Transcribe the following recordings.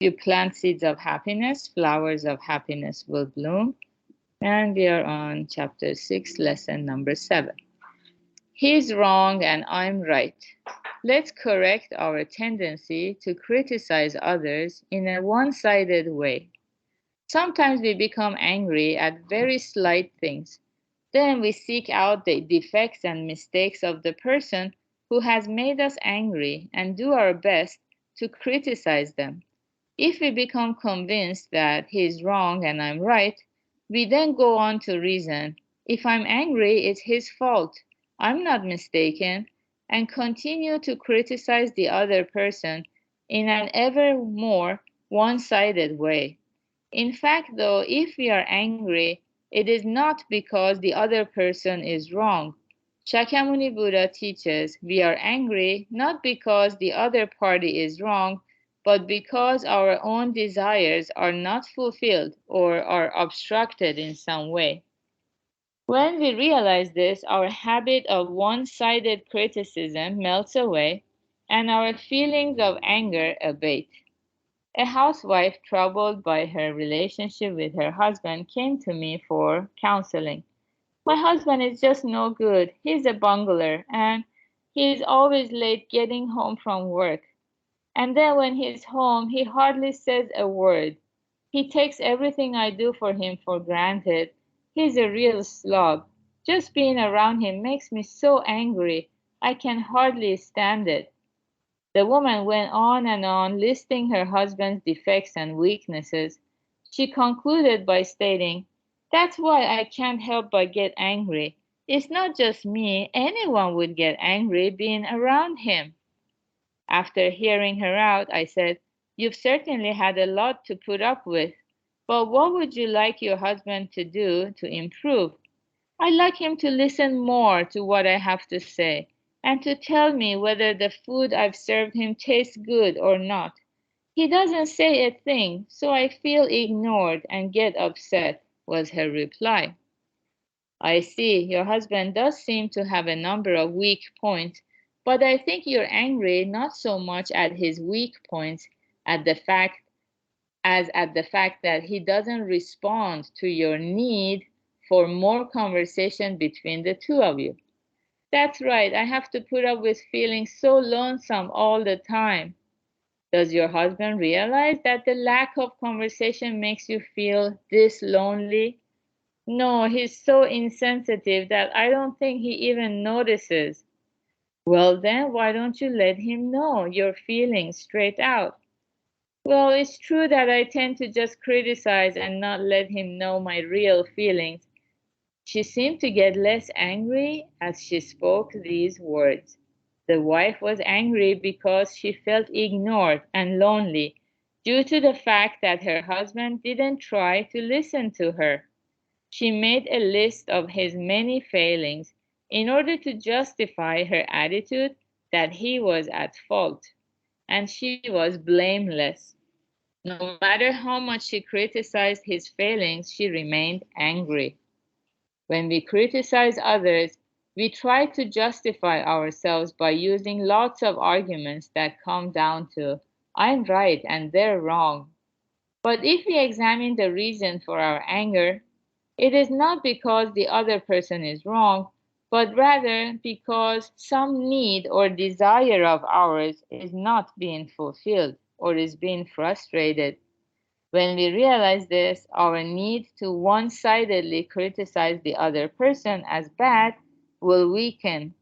You plant seeds of happiness, flowers of happiness will bloom. And we are on chapter 6, lesson number 7. He's wrong and I'm right. Let's correct our tendency to criticize others in a one-sided way. Sometimes we become angry at very slight things. Then we seek out the defects and mistakes of the person who has made us angry and do our best to criticize them. If we become convinced that he is wrong and I'm right, we then go on to reason. If I'm angry, it's his fault. I'm not mistaken, and continue to criticize the other person in an ever more one sided way. In fact, though, if we are angry, it is not because the other person is wrong. Shakyamuni Buddha teaches we are angry not because the other party is wrong, but because our own desires are not fulfilled or are obstructed in some way. When we realize this, our habit of one sided criticism melts away and our feelings of anger abate. A housewife troubled by her relationship with her husband came to me for counseling. My husband is just no good. He's a bungler and he is always late getting home from work. And then when he's home, he hardly says a word. He takes everything I do for him for granted. He's a real slob. Just being around him makes me so angry. I can hardly stand it. The woman went on, listing her husband's defects and weaknesses. She concluded by stating, "That's why I can't help but get angry. It's not just me, anyone would get angry being around him." After hearing her out, I said, "You've certainly had a lot to put up with, but what would you like your husband to do to improve?" "I'd like him to listen more to what I have to say, and to tell me whether the food I've served him tastes good or not. He doesn't say a thing, so I feel ignored and get upset," was her reply. "I see, your husband does seem to have a number of weak points, but I think you're angry not so much at his weak points at the fact as at the fact that he doesn't respond to your need for more conversation between the two of you." "That's right, I have to put up with feeling so lonesome all the time." "Does your husband realize that the lack of conversation makes you feel this lonely?" "No, he's so insensitive that I don't think he even notices." "Well, then, why don't you let him know your feelings straight out?" "Well, it's true that I tend to just criticize and not let him know my real feelings." She seemed to get less angry as she spoke these words. The wife was angry because she felt ignored and lonely due to the fact that her husband didn't try to listen to her. She made a list of his many failings in order to justify her attitude that he was at fault, and she was blameless. No matter how much she criticized his failings, she remained angry. When we criticize others, we try to justify ourselves by using lots of arguments that come down to, "I'm right and they're wrong." But if we examine the reason for our anger, it is not because the other person is wrong, but rather because some need or desire of ours is not being fulfilled or is being frustrated. When we realize this, our need to one sidedly criticize the other person as bad will weaken,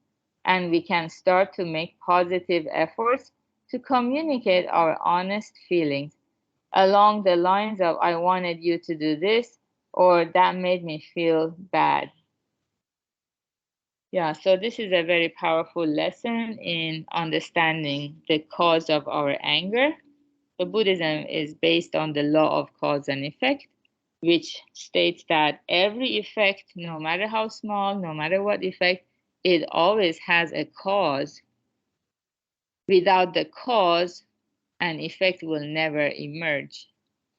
and we can start to make positive efforts to communicate our honest feelings along the lines of, "I wanted you to do this," or "that made me feel bad." Yeah, so this is a very powerful lesson in understanding the cause of our anger. So Buddhism is based on the law of cause and effect, which states that every effect, no matter how small, no matter what effect, it always has a cause. Without the cause, an effect will never emerge.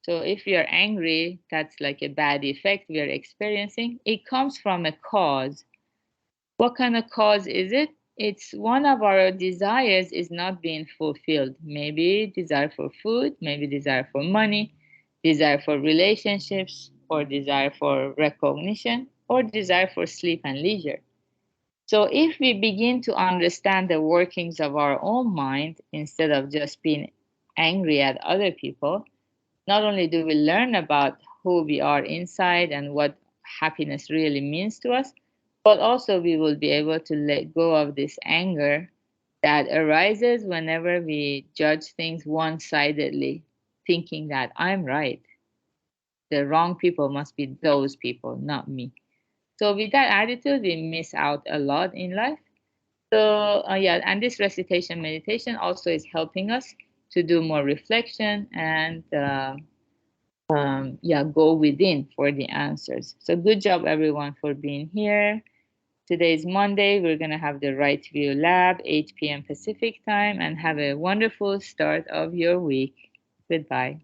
So if we are angry, that's like a bad effect we are experiencing. It comes from a cause. What kind of cause is it? It's one of our desires is not being fulfilled. Maybe desire for food, maybe desire for money, desire for relationships, or desire for recognition, or desire for sleep and leisure. So if we begin to understand the workings of our own mind instead of just being angry at other people, not only do we learn about who we are inside and what happiness really means to us, but also we will be able to let go of this anger that arises whenever we judge things one sidedly, thinking that I'm right. The wrong people must be those people, not me. So, with that attitude, we miss out a lot in life. So, yeah, and this recitation meditation also is helping us to do more reflection and yeah, go within for the answers. So good job everyone for being here. Today is Monday. We're going to have the Right View Lab, 8 p.m. Pacific time, and have a wonderful start of your week. Goodbye.